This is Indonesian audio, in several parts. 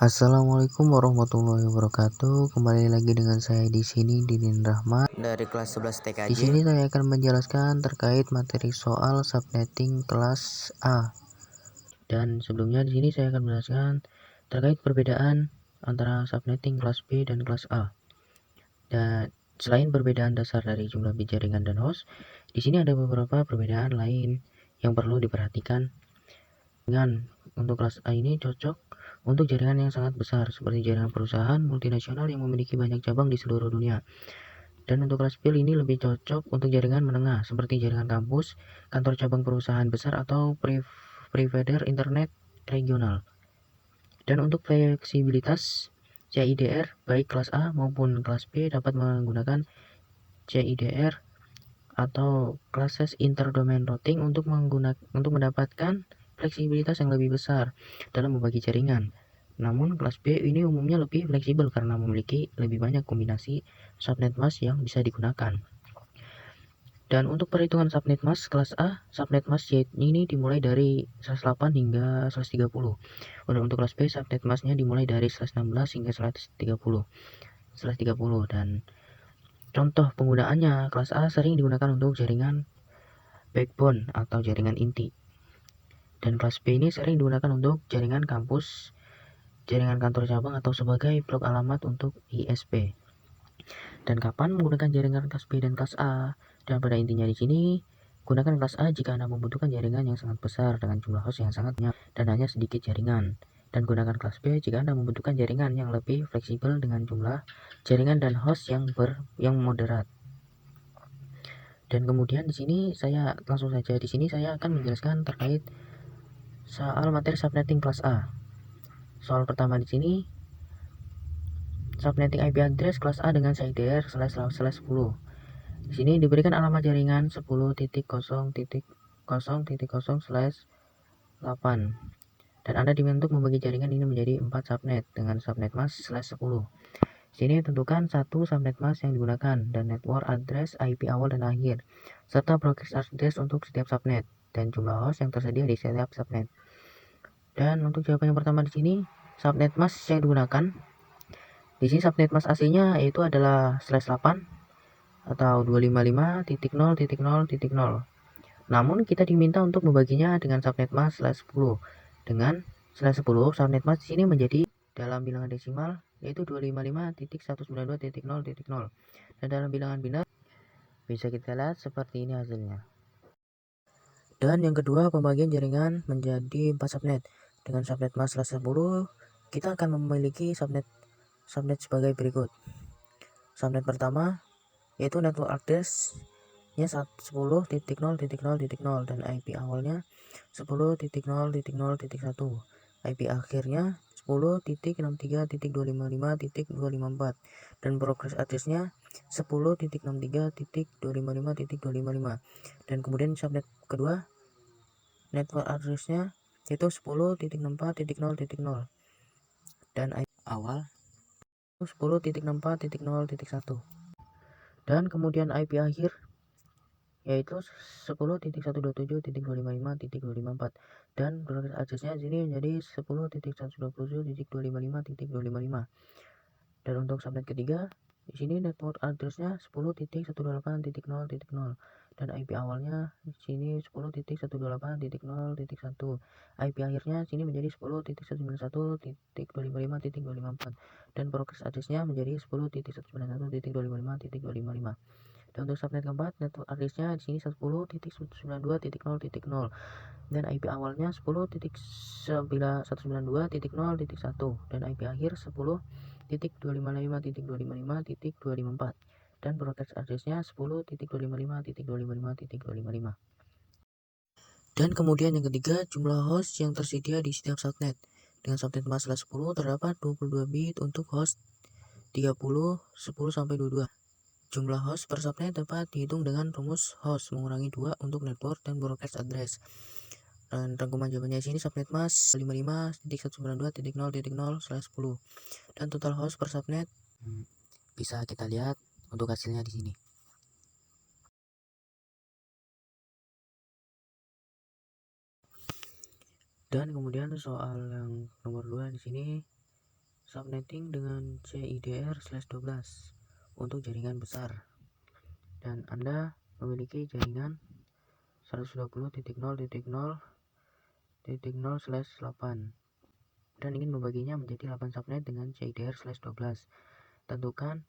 Assalamualaikum warahmatullahi wabarakatuh. Kembali lagi dengan saya di sini Didin Rahmat. Dari kelas 11 TKJ. Di sini saya akan menjelaskan terkait materi soal subnetting kelas A. Dan sebelumnya di sini saya akan menjelaskan terkait perbedaan antara subnetting kelas B dan kelas A. Dan selain perbedaan dasar dari jumlah bit jaringan dan host, di sini ada beberapa perbedaan lain yang perlu diperhatikan. Untuk kelas A ini cocok untuk jaringan yang sangat besar seperti jaringan perusahaan multinasional yang memiliki banyak cabang di seluruh dunia. Dan untuk kelas B ini lebih cocok untuk jaringan menengah seperti jaringan kampus, kantor cabang perusahaan besar atau provider internet regional. Dan untuk fleksibilitas CIDR baik kelas A maupun kelas B dapat menggunakan CIDR atau classes interdomain routing untuk mendapatkan fleksibilitas yang lebih besar dalam membagi jaringan. Namun kelas B ini umumnya lebih fleksibel karena memiliki lebih banyak kombinasi subnet mask yang bisa digunakan. Dan untuk perhitungan subnet mask kelas A, subnet mask ini dimulai dari 108 hingga 130. Untuk kelas B, subnet masknya dimulai dari 116 hingga 130. Dan contoh penggunaannya, kelas A sering digunakan untuk jaringan backbone atau jaringan inti. Dan kelas B ini sering digunakan untuk jaringan kampus, jaringan kantor cabang atau sebagai blok alamat untuk ISP. Dan kapan menggunakan jaringan kelas B dan kelas A? Dan pada intinya di sini, gunakan kelas A jika Anda membutuhkan jaringan yang sangat besar dengan jumlah host yang sangat banyak dan hanya sedikit jaringan. Dan gunakan kelas B jika Anda membutuhkan jaringan yang lebih fleksibel dengan jumlah jaringan dan host yang moderat. Dan kemudian di sini saya langsung saja akan menjelaskan terkait soal materi subnetting kelas A. Soal pertama di sini subnetting IP address kelas A dengan CIDR //10. Di sini diberikan alamat jaringan 10.0.0.0/8 dan Anda diminta untuk membagi jaringan ini menjadi 4 subnet dengan subnet mask /10. Di sini tentukan satu subnet mask yang digunakan dan network address IP awal dan akhir serta broadcast address untuk setiap subnet dan jumlah host yang tersedia di setiap subnet. Dan untuk jawaban yang pertama di sini, subnet mask yang digunakan di sini subnet mask aslinya yaitu adalah /8 atau 255.0.0.0. Namun kita diminta untuk membaginya dengan subnet mask /10. Dengan /10, subnet mask di sini menjadi dalam bilangan desimal yaitu 255.192.0.0 dan dalam bilangan biner bisa kita lihat seperti ini hasilnya. Dan yang kedua, pembagian jaringan menjadi 4 subnet. Dengan subnet mask /10, kita akan memiliki subnet sebagai berikut. Subnet pertama yaitu network address nya 10.0.0.0 dan IP awalnya 10.0.0.1, IP akhirnya 10.63.255.254 dan progress address-nya 10.63.255.255. Dan kemudian subnet kedua network address-nya yaitu 10.64.0.0 dan IP awal 10.64.0.1 dan kemudian IP akhir yaitu 10.127.255.254 dan progress address-nya sini menjadi 10.127.255.255. Dan untuk subnet ketiga di sini network address-nya 10.128.0.0 dan IP awalnya di sini 10.128.0.1. IP akhirnya sini menjadi 10.191.255.254 dan progress address-nya menjadi 10.191.255.255. Dan untuk subnet keempat, network address-nya di sini 10.192.0.0 dan IP awalnya 10.192.0.1 dan IP akhir 10.255.255.254 dan broadcast address-nya 10.255.255.255. Dan kemudian yang ketiga, jumlah host yang tersedia di setiap subnet. Dengan subnet mask 10 terdapat 22 bit untuk host 30, 10 sampai 22. Jumlah host per subnet dapat dihitung dengan rumus host mengurangi 2 untuk network dan broadcast address. Dan rangkuman jawabannya di sini subnet mask 55.192.0.0/10 dan total host per subnet bisa kita lihat untuk hasilnya di sini. Dan kemudian soal yang nomor 2 di sini subnetting dengan CIDR/12 untuk jaringan besar, dan Anda memiliki jaringan 120.0.0.0/8 dan ingin membaginya menjadi 8 subnet dengan CIDR/12. Tentukan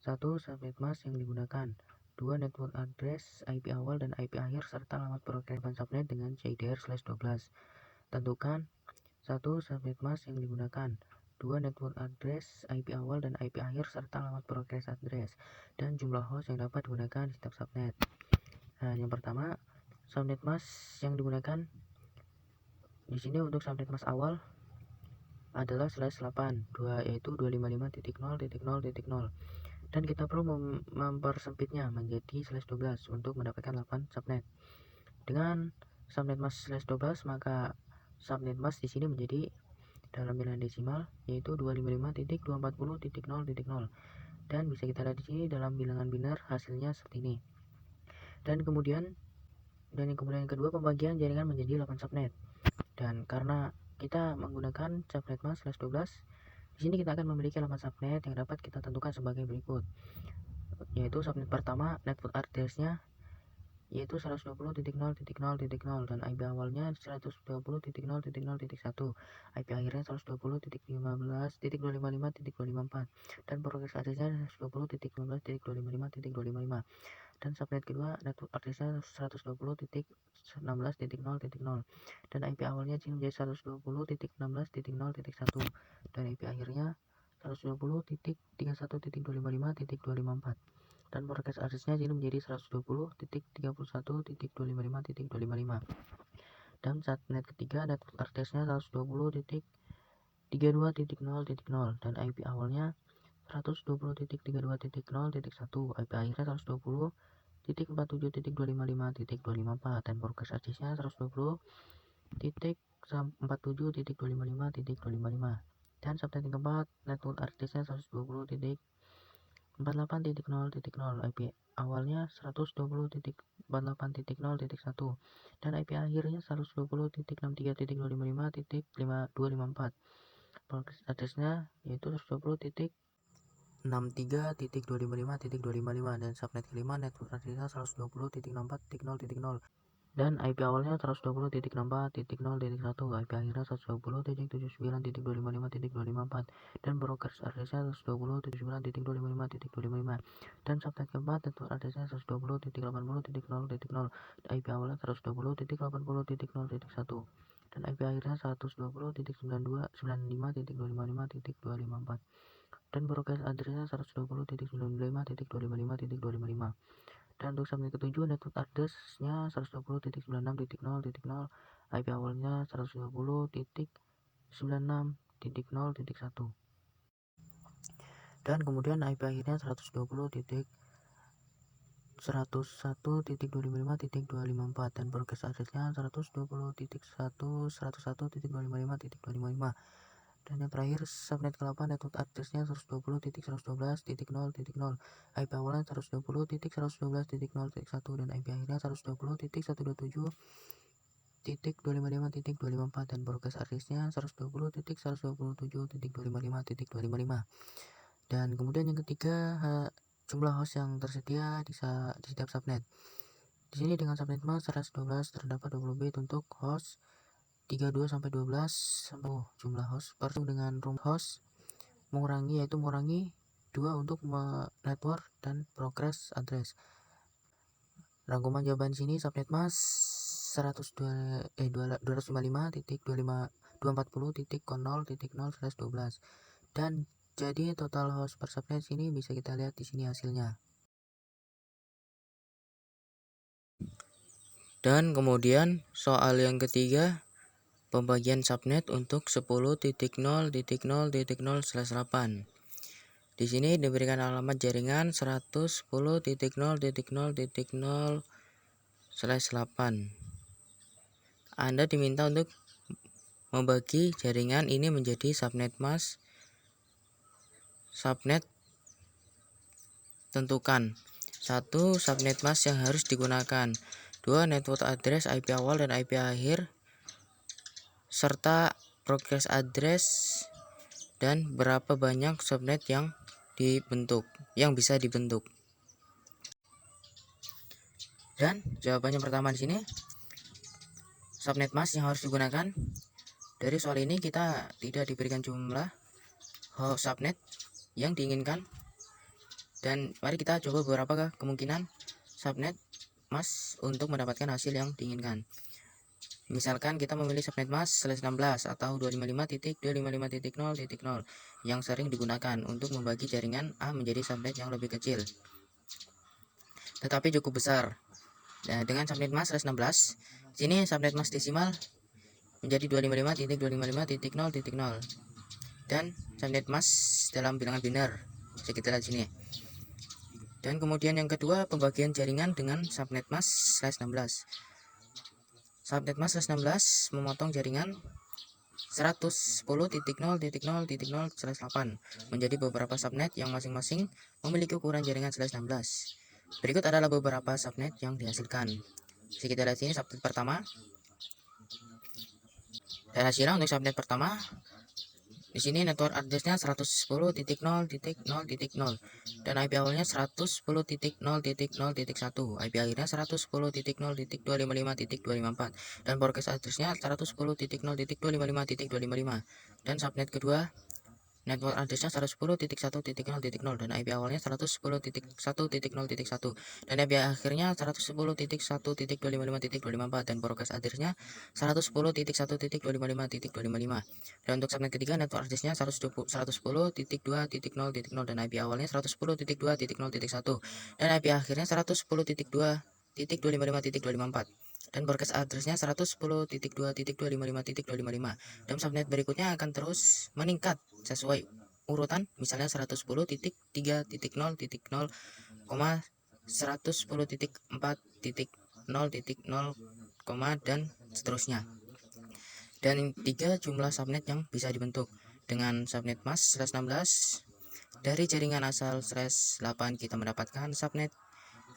1. Subnet mask yang digunakan, 2. Network address IP awal dan IP akhir serta alamat progres subnet dengan CIDR/12. Tentukan 1. Subnet mask yang digunakan, 2. Network address IP awal dan IP akhir serta alamat progres address dan jumlah host yang dapat digunakan di setiap subnet. Nah, yang pertama, subnet mask yang digunakan di sini untuk subnet mask awal adalah /8 yaitu 255.0.0.0, dan kita perlu mempersempitnya menjadi /12 untuk mendapatkan 8 subnet. Dengan subnet mask /12 maka subnet mask di sini menjadi dalam bilangan desimal yaitu 255.240.0.0, dan bisa kita lihat di sini dalam bilangan biner hasilnya seperti ini. Dan yang kemudian kedua, pembagian jaringan menjadi 8 subnet. Dan karena kita menggunakan subnet mask /12, di sini kita akan memiliki 8 subnet yang dapat kita tentukan sebagai berikut, yaitu subnet pertama network address-nya yaitu 120.0.0.0 dan IP awalnya 120.0.0.1, IP akhirnya 120.15.255.254 dan progres address-nya 120.15.255.255. Dan subnet kedua network address-nya 120.16.0.0 dan IP awalnya menjadi 120.16.0.1 dan IP akhirnya 120.31.255.254 dan progres address-nya menjadi 120.31.255.255. Dan subnet ketiga network address-nya 120.32.0.0 dan IP awalnya 120.32.0.1, IP akhirnya 120.47.255.254 dan progres address-nya 120.47.255.255. Dan subnet yang keempat network address-nya 120.48.0.0, IP awalnya 120.48.0.1 dan IP akhirnya 120.63.255.254. Progres address-nya yaitu 120.63.255.255 dan subnet kelima network address-nya 120.64.0.0 dan IP awalnya 120.64.0.1, IP akhirnya 120.79.255.254 dan progres address-nya 120.79.255.255 dan subnet keempat network address-nya 120.80.0.0, IP awalnya 120.80.0.1 dan IP akhirnya 120.92.95.255.254 dan progres address-nya 120.95.255.255. Dan untuk subnet ketujuh network address-nya 120.96.0.0, IP awalnya 120.96.0.1 dan kemudian IP akhirnya 120.101.255.254 dan progres address-nya 120.101.255.255. Dan yang terakhir subnet ke-8 network address-nya 120.112.0.0, IP awalnya 120.112.0.1 dan IP akhirnya 120.127.255.254 dan progres address-nya 120.127.255.255. Dan kemudian yang ketiga, jumlah host yang tersedia di setiap subnet. Di sini dengan subnet mask 112 terdapat 20 bit untuk host 32 sampai 12 jumlah host per dengan room host mengurangi 2 untuk network dan progress address. Rangkuman jawaban sini subnet mask 255.240.0.0/12 dan jadi total host per subnet sini bisa kita lihat di sini hasilnya. Dan kemudian soal yang ketiga, pembagian subnet untuk 10.0.0.0/8. Di sini diberikan alamat jaringan 110.0.0.0/8. Anda diminta untuk membagi jaringan ini menjadi subnet mask. Subnet tentukan 1. Subnet mask yang harus digunakan, 2. Network address IP awal dan IP akhir serta progress address dan berapa banyak subnet yang bisa dibentuk. Dan jawabannya pertama di sini, subnet mask yang harus digunakan. Dari soal ini kita tidak diberikan jumlah subnet yang diinginkan. Dan mari kita coba beberapa kemungkinan subnet mask untuk mendapatkan hasil yang diinginkan. Misalkan kita memilih subnet mask /16 atau 255.255.0.0 yang sering digunakan untuk membagi jaringan A menjadi subnet yang lebih kecil tetapi cukup besar. Nah, dengan subnet mask /16, sini subnet mask desimal menjadi 255.255.0.0 dan subnet mask dalam bilangan biner kita lihat sini. Dan kemudian yang kedua, pembagian jaringan dengan subnet mask /16. Subnet mask /16 memotong jaringan 110.0.0.0/8 menjadi beberapa subnet yang masing-masing memiliki ukuran jaringan /16. Berikut adalah beberapa subnet yang dihasilkan. Kita lihat sini subnet pertama. Dan hasilnya untuk subnet pertama, di sini network address-nya 110.0.0.0 dan IP awalnya 110.0.0.1, IP akhirnya 110.0.255.254 dan broadcast address-nya 110.0.255.255. Dan subnet kedua, network address-nya 110.1.0.0 dan IP awalnya 110.1.0.1 dan IP akhirnya 110.1.255.254 dan broadcast address-nya 110.1.255.255. Dan untuk subnet ketiga, network address-nya 110.2.0.0 dan IP awalnya 110.2.0.1 dan IP akhirnya 110.2.255.254 dan broadcast address-nya 110.2.255.255. Dan subnet berikutnya akan terus meningkat sesuai urutan, misalnya 110.3.0.0, 110.4.0.0, dan seterusnya. Dan 3 jumlah subnet yang bisa dibentuk dengan subnet mask /16. Dari jaringan asal /8 kita mendapatkan subnet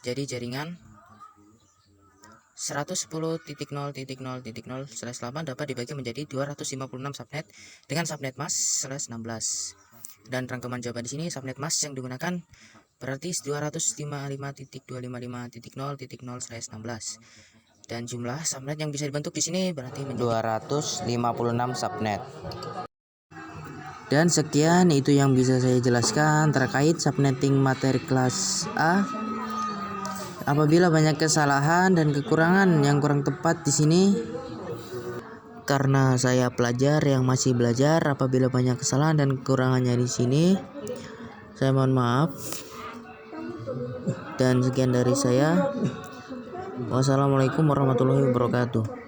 jadi jaringan 110.0.0.0/8 dapat dibagi menjadi 256 subnet dengan subnet mask /16. Dan rangkuman jawaban di sini, subnet mask yang digunakan berarti 255.255.0.0/16 dan jumlah subnet yang bisa dibentuk di sini berarti menjadi 256 subnet. Dan sekian itu yang bisa saya jelaskan terkait subnetting materi kelas A. Apabila banyak kesalahan dan kekurangan yang kurang tepat di sini, karena saya pelajar yang masih belajar, apabila banyak kesalahan dan kekurangannya di sini, saya mohon maaf. Dan sekian dari saya. Wassalamualaikum warahmatullahi wabarakatuh.